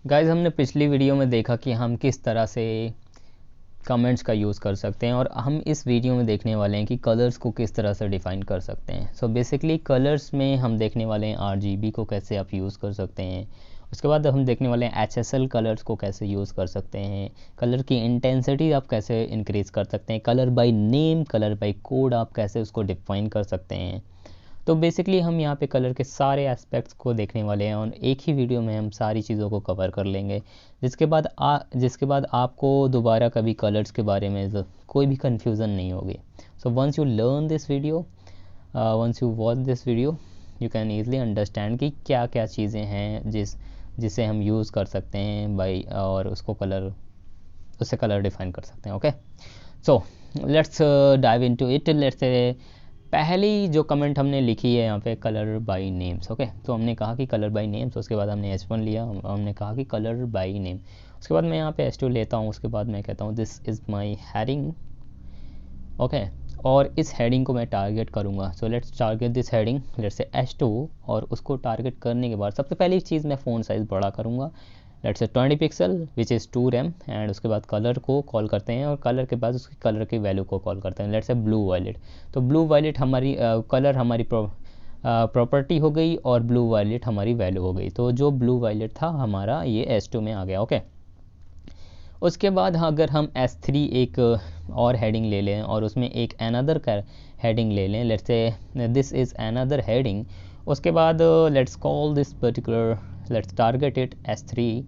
Guys, हमने पिछली video में देखा कि हम किस तरह से कमेंट्स का यूज़ कर सकते हैं और हम इस वीडियो में देखने वाले हैं कि कलर्स को किस तरह से डिफ़ाइन कर सकते हैं। सो बेसिकली कलर्स में हम देखने वाले हैं आरजीबी को कैसे आप यूज़ कर सकते हैं। उसके बाद हम देखने वाले हैं एचएसएल कलर्स को कैसे यूज़ कर सकते हैं। कलर की इंटेंसिटी आप कैसे इंक्रीज़ कर सकते हैं। Colour by name, colour bye code आप कैसे उसको डिफ़ाइन कर सकते हैं। तो बेसिकली हम यहाँ पे कलर के सारे एस्पेक्ट्स को देखने वाले हैं और एक ही वीडियो में हम सारी चीज़ों को कवर कर लेंगे, जिसके बाद आपको दोबारा कभी कलर्स के बारे में कोई भी कन्फ्यूज़न नहीं होगी। So once you learn this video, once you watch this video, you can easily understand कि क्या क्या चीज़ें हैं जिसे हम यूज़ कर सकते हैं और उससे कलर डिफाइन कर सकते हैं। Okay, so let's dive into it. Let's पहली जो कमेंट हमने लिखी है यहाँ पे कलर बाय नेम्स। ओके, तो हमने कहा कि कलर बाय नेम्स, उसके बाद हमने H1 लिया, हमने कहा कि कलर बाय नेम। उसके बाद मैं यहाँ पे H2 लेता हूँ, उसके बाद मैं कहता हूँ this is my heading. Okay, और इस हेडिंग को मैं टारगेट करूँगा। So let's target this heading, let's say H2। और उसको टारगेट करने के बाद सबसे पहली चीज़ मैं फ़ॉन्ट साइज़ बड़ा करूँगा, let's say 20 pixel which is 2 RAM. And उसके बाद कलर को कॉल करते हैं और कलर के बाद उसकी कलर की वैल्यू को कॉल करते हैं, लेट्स से ब्लू वायलेट। तो ब्लू वायलेट हमारी कलर हमारी प्रॉपर्टी हो गई और ब्लू वायलेट हमारी वैल्यू हो गई। तो जो ब्लू वायलेट था हमारा ये S2 में आ गया। ओके, उसके बाद अगर हम S3 एक और हेडिंग ले लें और उसमें एक अनदर हेडिंग ले लें, let's say this is another heading. उसके बाद let's call this particular, let's target it S3।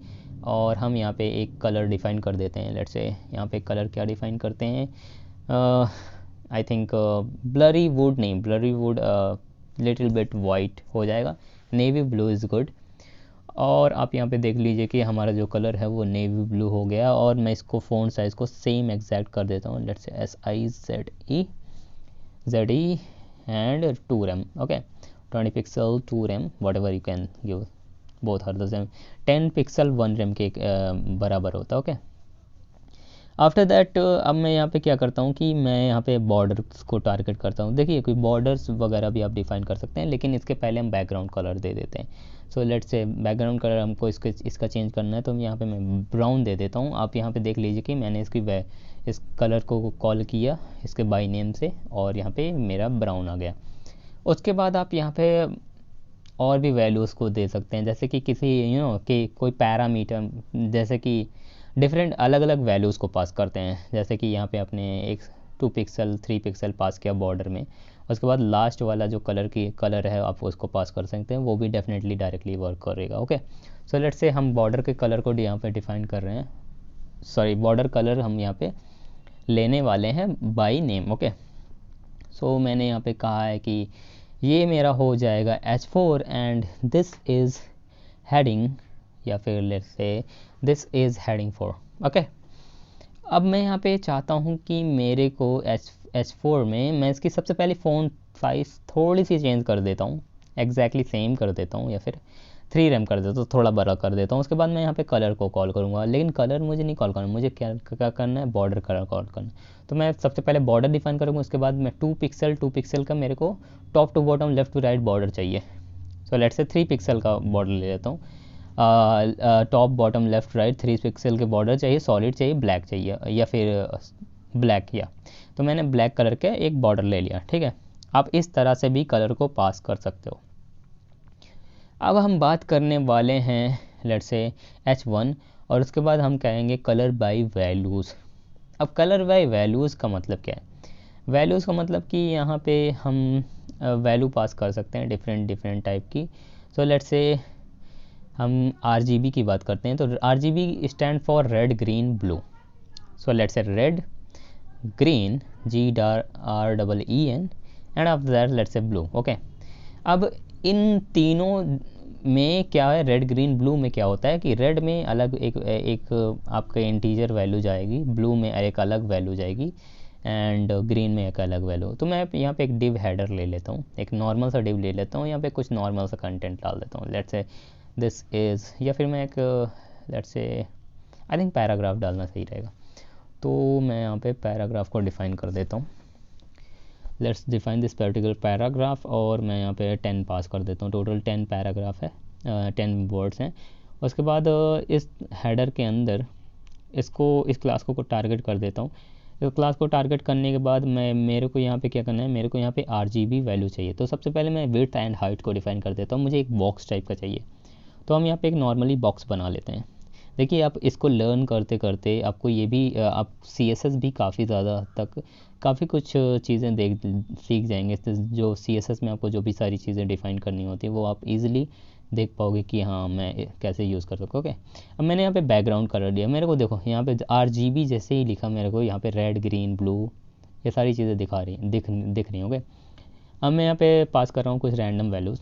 और हम यहाँ पे एक कलर डिफ़ाइन कर देते हैं। लेट्स से यहाँ पे कलर क्या डिफ़ाइन करते हैं, आई थिंक ब्लरी वुड नहीं, blurry would little bit white हो जाएगा, नेवी ब्लू इज़ गुड। और आप यहाँ पे देख लीजिए कि हमारा जो कलर है वो नेवी ब्लू हो गया। और मैं इसको फ़ॉन्ट साइज़ को सेम एग्जैक्ट कर देता हूँ, let's say SIZE and 2 rem. Okay, 20 pixel 2 rem, whatever you can give, both are the same. 10 pixel 1 rem के बराबर होता है। ओके, आफ्टर दैट अब मैं यहाँ पे क्या करता हूँ कि मैं यहाँ पे बॉर्डर्स को टारगेट करता हूँ। देखिए कोई बॉर्डर्स वगैरह भी आप डिफाइन कर सकते हैं, लेकिन इसके पहले हम बैकग्राउंड कलर दे देते हैं। So let's say background colour हमको इसका चेंज करना है, तो यहाँ पे मैं ब्राउन दे देता हूँ। आप यहाँ पे देख लीजिए कि मैंने इस कलर को कॉल किया इसके बाई नेम से और यहाँ पे मेरा ब्राउन आ गया। उसके बाद आप यहाँ पे और भी वैल्यूज़ को दे सकते हैं, जैसे कि किसी कि कोई पैरामीटर, जैसे कि डिफरेंट अलग अलग वैल्यूज़ को पास करते हैं। जैसे कि यहाँ पे आपने एक 2 पिक्सल 3 पिक्सल पास किया बॉर्डर में, उसके बाद लास्ट वाला जो कलर है आप उसको पास कर सकते हैं, वो भी डेफिनेटली डायरेक्टली वर्क करेगा। ओके, सो लेट्स से हम बॉर्डर के कलर को यहाँ पे डिफाइन कर रहे हैं, सॉरी बॉर्डर कलर हम यहाँ पे लेने वाले हैं बाई नेम। ओके, सो मैंने यहाँ पे कहा है कि ये मेरा हो जाएगा H4 and this is heading, या फिर let's say this is heading 4। Okay, अब मैं यहाँ पे चाहता हूँ कि मेरे को H4 में मैं इसकी सबसे पहले फ़ॉन्ट साइज़ थोड़ी सी चेंज कर देता हूँ, एग्जैक्टली सेम कर देता हूँ, या फिर 3 रैम कर देता हूँ, थोड़ा बड़ा कर देता हूँ। उसके बाद मैं यहाँ पे कलर को कॉल करूँगा, लेकिन कलर मुझे नहीं कॉल करना, मुझे क्या करना है, बॉर्डर कलर कॉल करना है। तो मैं सबसे पहले बॉर्डर डिफाइन करूँगा, उसके बाद मैं 2 पिक्सल का मेरे को top to bottom left to right border चाहिए। सो लेट्स से 3 पिक्सल का बॉर्डर ले लेता हूँ, top bottom left right 3 pixel के बॉर्डर चाहिए, सॉलिड चाहिए, ब्लैक चाहिए, या फिर ब्लैक किया तो मैंने ब्लैक कलर का एक बॉर्डर ले लिया। ठीक है, आप इस तरह से भी कलर को पास कर सकते हो। अब हम बात करने वाले हैं लेट्स से H1, और उसके बाद हम कहेंगे कलर बाय वैल्यूज़। अब कलर बाय वैल्यूज़ का मतलब क्या है, वैल्यूज़ का मतलब कि यहाँ पे हम वैल्यू पास कर सकते हैं डिफरेंट टाइप की। सो लेट्स से हम RGB की बात करते हैं, तो RGB stand for red green blue. So let's say red green GREEN and after that let's say blue. Okay, अब इन तीनों में क्या है, रेड ग्रीन ब्लू में क्या होता है कि रेड में अलग एक आपका इंटीजर वैल्यू जाएगी, ब्लू में एक अलग वैल्यू जाएगी, एंड ग्रीन में एक अलग वैल्यू। तो मैं यहाँ पे एक डिव हेडर ले लेता हूँ, एक नॉर्मल सा डिव ले लेता हूँ, यहाँ पे कुछ नॉर्मल सा कंटेंट डाल देता हूँ, लेट्स से दिस इज़, या फिर मैं एक let's say I think paragraph डालना सही रहेगा, तो मैं यहाँ पे पैराग्राफ को डिफ़ाइन कर देता हूँ। Let's define this particular paragraph, और मैं यहाँ पे 10 पास कर देता हूँ। टोटल 10 पैराग्राफ है, 10 वर्ड्स हैं। उसके बाद इस हेडर के अंदर इस क्लास को टारगेट कर देता हूँ। इस क्लास को टारगेट करने के बाद मेरे को यहाँ पे क्या करना है, मेरे को यहाँ पे RGB वैल्यू चाहिए। तो सबसे पहले मैं विड्थ एंड हाइट को डिफाइन कर देता हूँ, मुझे एक बॉक्स टाइप का चाहिए। तो हम यहाँ पे एक नॉर्मली बॉक्स बना लेते हैं। देखिए आप इसको लर्न करते करते आपको ये भी आप CSS भी काफ़ी ज़्यादा हद तक काफ़ी कुछ चीज़ें सीख जाएंगे। तो जो CSS में आपको जो भी सारी चीज़ें डिफ़ाइन करनी होती है वो आप इजीली देख पाओगे कि हाँ मैं कैसे यूज़ कर सकूँ। ओके, अब मैंने यहाँ पे बैकग्राउंड कलर दिया। मेरे को देखो यहाँ पे RGB जैसे ही लिखा, मेरे को यहाँ पे रेड ग्रीन ब्लू ये सारी चीज़ें दिख रही हैं। ओके, अब मैं यहाँ पे पास कर रहा हूँ कुछ random values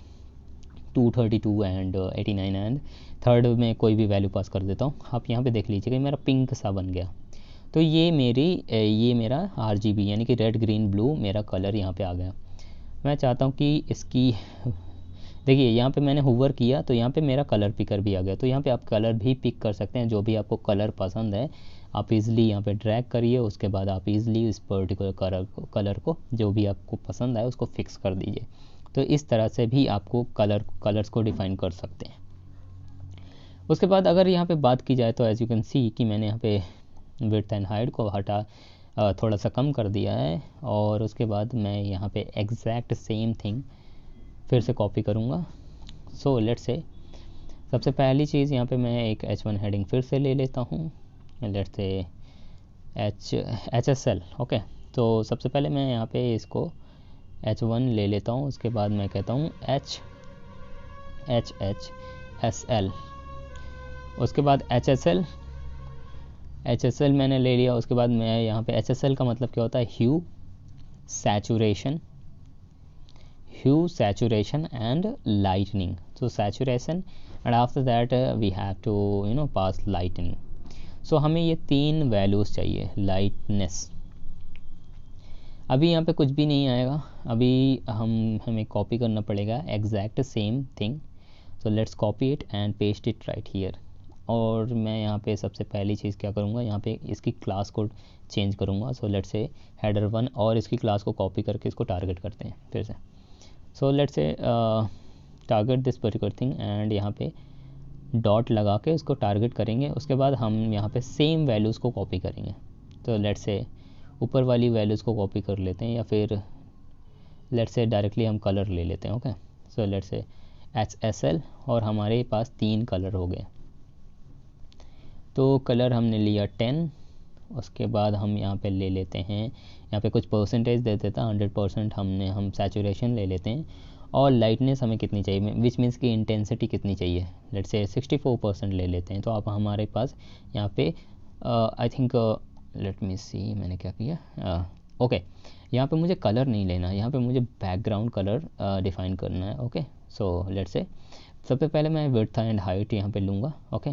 232 and 89 and third में कोई भी वैल्यू पास कर देता हूँ। आप यहाँ पे देख लीजिएगा मेरा पिंक सा बन गया। तो ये मेरा RGB यानी कि रेड ग्रीन ब्लू मेरा कलर यहाँ पे आ गया। मैं चाहता हूँ कि इसकी देखिए यहाँ पे मैंने होवर किया तो यहाँ पे मेरा कलर पिकर भी आ गया। तो यहाँ पे आप कलर भी पिक कर सकते हैं, जो भी आपको कलर पसंद है आप इज़िली यहाँ पे ड्रैग करिए। उसके बाद आप इज़िली इस पर्टिकुलर कलर को जो भी आपको पसंद आए उसको फिक्स कर दीजिए। तो इस तरह से भी आपको कलर्स को डिफ़ाइन कर सकते हैं। उसके बाद अगर यहाँ पे बात की जाए तो एज यू कैन सी कि मैंने यहाँ पे विड्थ एंड हाइट को थोड़ा सा कम कर दिया है। और उसके बाद मैं यहाँ पे एग्जैक्ट सेम थिंग फिर से कॉपी करूँगा। सो लेट्स से सबसे पहली चीज़ यहाँ पे मैं एक H1 हेडिंग फिर से ले लेता हूँ। लेट्स से HSL। ओके, तो सबसे पहले मैं यहाँ पे इसको H1 ले लेता हूँ। उसके बाद मैं कहता हूँ HSL। उसके बाद HSL मैंने ले लिया। उसके बाद मैं यहाँ पे HSL का मतलब क्या होता है, ह्यू saturation and lightening. So saturation and after that we have to pass lightening. So हमें ये तीन वैल्यूज़ चाहिए। लाइटनेस अभी यहाँ पे कुछ भी नहीं आएगा, अभी हमें कॉपी करना पड़ेगा exact same thing. So let's copy it and paste it right here. और मैं यहाँ पे सबसे पहली चीज़ क्या करूँगा, यहाँ पे इसकी क्लास को चेंज करूँगा। सो लेट्स से header1 और इसकी क्लास को कॉपी करके इसको टारगेट करते हैं फिर से। So let's say target this particular thing and यहाँ पे डॉट लगा के उसको टारगेट करेंगे। उसके बाद हम यहाँ पे सेम वैल्यूज़ को कॉपी करेंगे। तो लेट्स से ऊपर वाली वैल्यूज़ को कॉपी कर लेते हैं या फिर लेट्स से डायरेक्टली हम कलर ले लेते हैं। Okay, so let's say HSL और हमारे पास 3 कलर हो गए। तो कलर हमने लिया 10। उसके बाद हम यहाँ पे ले लेते हैं, यहाँ पे कुछ परसेंटेज दे देता 100% हम सैचुरेशन ले लेते हैं। और लाइटनेस हमें कितनी चाहिए, विच मीन्स की इंटेंसिटी कितनी चाहिए, लेट्स से 64% ले लेते हैं। तो आप हमारे पास यहाँ पे आई थिंक लेट मी सी मैंने क्या किया। ओके, यहाँ पे मुझे कलर नहीं लेना, यहाँ पे मुझे बैकग्राउंड कलर डिफ़ाइन करना है। ओके, सो लेट्स से सबसे पहले मैं विड्थ एंड हाइट यहाँ पे लूँगा। ओके,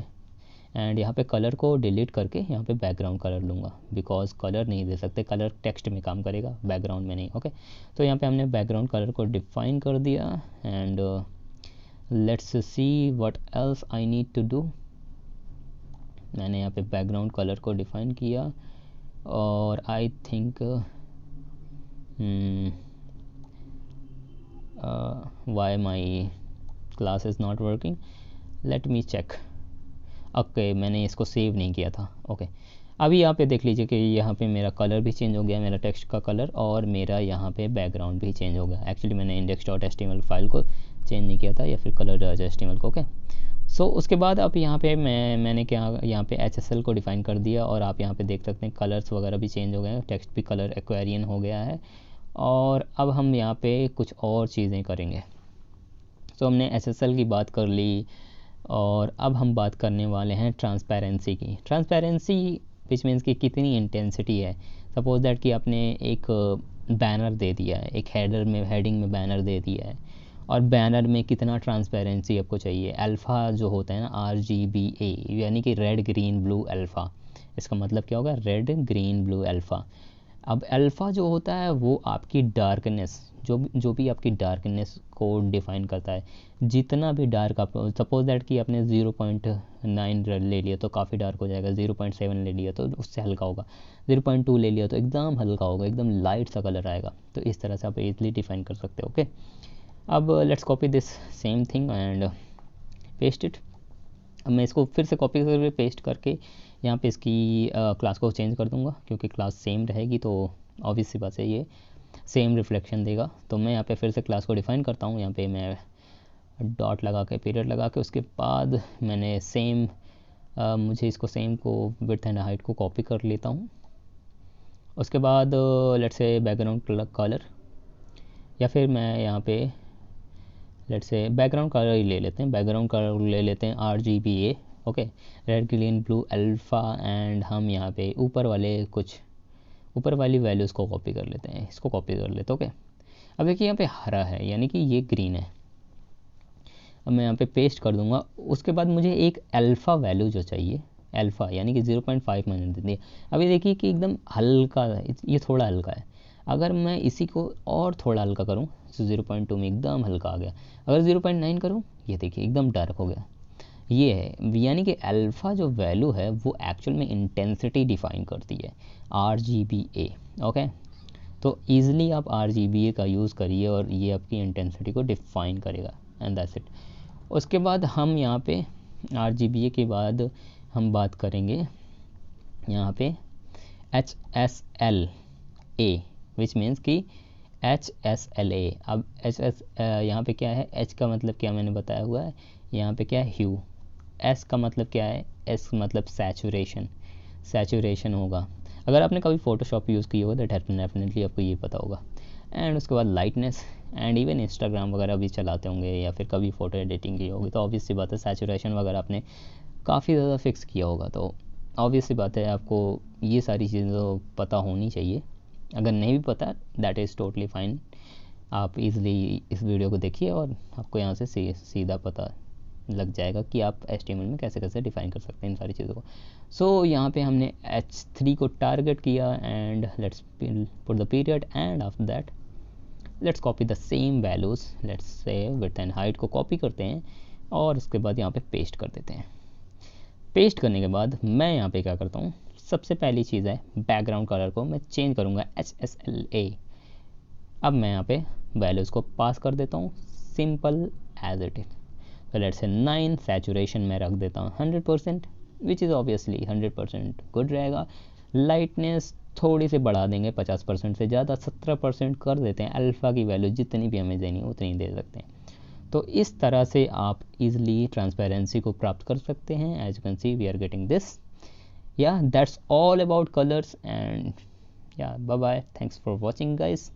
एंड यहाँ पे कलर को डिलीट करके यहाँ पे बैकग्राउंड कलर लूँगा, बिकॉज कलर नहीं दे सकते, कलर टेक्स्ट में काम करेगा बैकग्राउंड में नहीं। ओके, तो यहाँ पे हमने बैकग्राउंड कलर को डिफाइन कर दिया and let's see what else I need to do. मैंने यहाँ पे बैकग्राउंड कलर को डिफाइन किया और I think why my class is not working, let me check. Okay, मैंने इसको सेव नहीं किया था। ओके, अभी यहाँ पे देख लीजिए कि यहाँ पे मेरा कलर भी चेंज हो गया, मेरा टेक्स्ट का कलर, और मेरा यहाँ पे बैकग्राउंड भी चेंज हो गया। एक्चुअली मैंने index.html फाइल को चेंज नहीं किया था या फिर color.html को। ओके, सो उसके बाद अब यहाँ पे मैंने क्या यहाँ पे HSL को डिफ़ाइन कर दिया और आप यहाँ पे देख सकते हैं कलर्स वगैरह भी चेंज हो गए हैं, टेक्स्ट भी कलर एक्वेरियन हो गया है। और अब हम यहाँ पे कुछ और चीज़ें करेंगे। सो हमने SSL की बात कर ली और अब हम बात करने वाले हैं ट्रांसपेरेंसी की। ट्रांसपेरेंसी विच मीन्स कि कितनी इंटेंसिटी है। सपोज दैट कि आपने एक बैनर दे दिया है, एक हेडिंग में बैनर दे दिया है और बैनर में कितना ट्रांसपेरेंसी आपको चाहिए। अल्फ़ा जो होता है ना RGBA यानी कि रेड ग्रीन ब्लू अल्फ़ा, इसका मतलब क्या होगा, रेड ग्रीन ब्लू अल्फ़ा। अब अल्फ़ा जो होता है वो आपकी डार्कनेस, जो भी आपकी डार्कनेस को डिफ़ाइन करता है। जितना भी डार्क आप सपोज दैट कि आपने 0.9 ले लिया तो काफ़ी डार्क हो जाएगा, 0.7 ले लिया तो उससे हल्का होगा, 0.2 ले लिया तो एकदम हल्का होगा, एकदम लाइट सा कलर आएगा। तो इस तरह से आप इजली डिफ़ाइन कर सकते हो। ओके, अब let's copy this same thing and paste it. अब मैं इसको फिर से कॉपी करके पेस्ट करके यहाँ पे इसकी क्लास को चेंज कर दूँगा, क्योंकि क्लास सेम रहेगी तो ऑब्वियस सी बात है ये सेम रिफ्लेक्शन देगा। तो मैं यहाँ पे फिर से क्लास को डिफाइन करता हूँ, यहाँ पे मैं डॉट लगा के पीरियड लगा के उसके बाद मैंने सेम मुझे इसको सेम को विड्थ एंड हाइट को कॉपी कर लेता हूँ। उसके बाद लेट्स से बैकग्राउंड कलर, या फिर मैं यहाँ पे लेट्स से बैकग्राउंड कलर ही ले लेते हैं, बैकग्राउंड कलर ले लेते हैं RGBA, okay, red green blue alpha. And हम यहाँ पे ऊपर वाली वैल्यूज़ को कॉपी कर लेते हैं, इसको कॉपी कर लेते हैं, ओके। अब देखिए यहाँ पे हरा है यानी कि ये ग्रीन है। अब मैं यहाँ पे पेस्ट कर दूंगा। उसके बाद मुझे एक अल्फ़ा वैल्यू जो चाहिए, अल्फ़ा यानी कि 0.5 मैंने दे दिया। अभी देखिए कि एकदम हल्का है, ये थोड़ा हल्का है। अगर मैं इसी को और थोड़ा हल्का करूँ तो 0.2 में एकदम हल्का आ गया। अगर 0.9 करूँ, ये देखिए एकदम डार्क हो गया। ये है यानी कि अल्फ़ा जो वैल्यू है वो एक्चुअल में इंटेंसिटी डिफाइन करती है, RGBA, ओके। तो ईज़िली आप RGBA का यूज़ करिए और ये आपकी इंटेंसिटी को डिफाइन करेगा, एंड दैट्स इट। उसके बाद हम यहाँ पे RGBA के बाद हम बात करेंगे यहाँ पे HSLA, विच मीन्स कि HSLA। अब यहाँ पे क्या है, H का मतलब क्या मैंने बताया हुआ है, यहाँ पे क्या है ह्यू, S का मतलब क्या है, S मतलब सैचुरेशन होगा। अगर आपने कभी फ़ोटोशॉप यूज़ की हो तो डेफिनेटली आपको ये पता होगा। एंड उसके बाद लाइटनेस, एंड इवन इंस्टाग्राम वगैरह भी चलाते होंगे या फिर कभी फ़ोटो एडिटिंग की होगी तो ऑब्वियस सी बात है सैचुरेशन वगैरह आपने काफ़ी ज़्यादा फिक्स किया होगा, तो ऑब्वियस सी बात है आपको ये सारी चीज़ें पता होनी चाहिए। अगर नहीं भी पता दैट इज़ टोटली फाइन, आप इज़िली इस वीडियो को देखिए और आपको यहाँ से सीधा पता लग जाएगा कि आप HTML में कैसे कैसे डिफ़ाइन कर सकते हैं इन सारी चीज़ों को। सो यहाँ पे हमने H3 को टारगेट किया and let's put the period, and after that let's copy the same values, let's say width and height को कॉपी करते हैं और उसके बाद यहाँ पे पेस्ट कर देते हैं। पेस्ट करने के बाद मैं यहाँ पे क्या करता हूँ, सबसे पहली चीज़ है बैकग्राउंड कलर को मैं चेंज करूँगा HSLA। अब मैं यहाँ पे वैल्यूज़ को पास कर देता हूँ सिंपल एज इट इज़। तो लेट्स से 9, सैचुरेशन में रख देता हूँ 100%, विच इज़ ऑब्वियसली 100% गुड रहेगा। लाइटनेस थोड़ी सी बढ़ा देंगे 50% से ज़्यादा, 17% कर देते हैं। अल्फ़ा की वैल्यू जितनी भी हमें देनी है उतनी दे सकते हैं। तो इस तरह से आप इज़िली ट्रांसपेरेंसी को प्राप्त कर सकते हैं। As you can see we are getting this, या that's all about colours. And या bye bye, thanks for watching guys,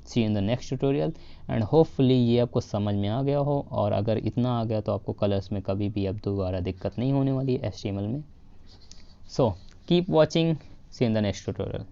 see in the next tutorial. And hopefully ये आपको समझ में आ गया हो, और अगर इतना आ गया तो आपको कलर्स में कभी भी अब दोबारा दिक्कत नहीं होने वाली है HTML में। So keep watching, see in the next tutorial.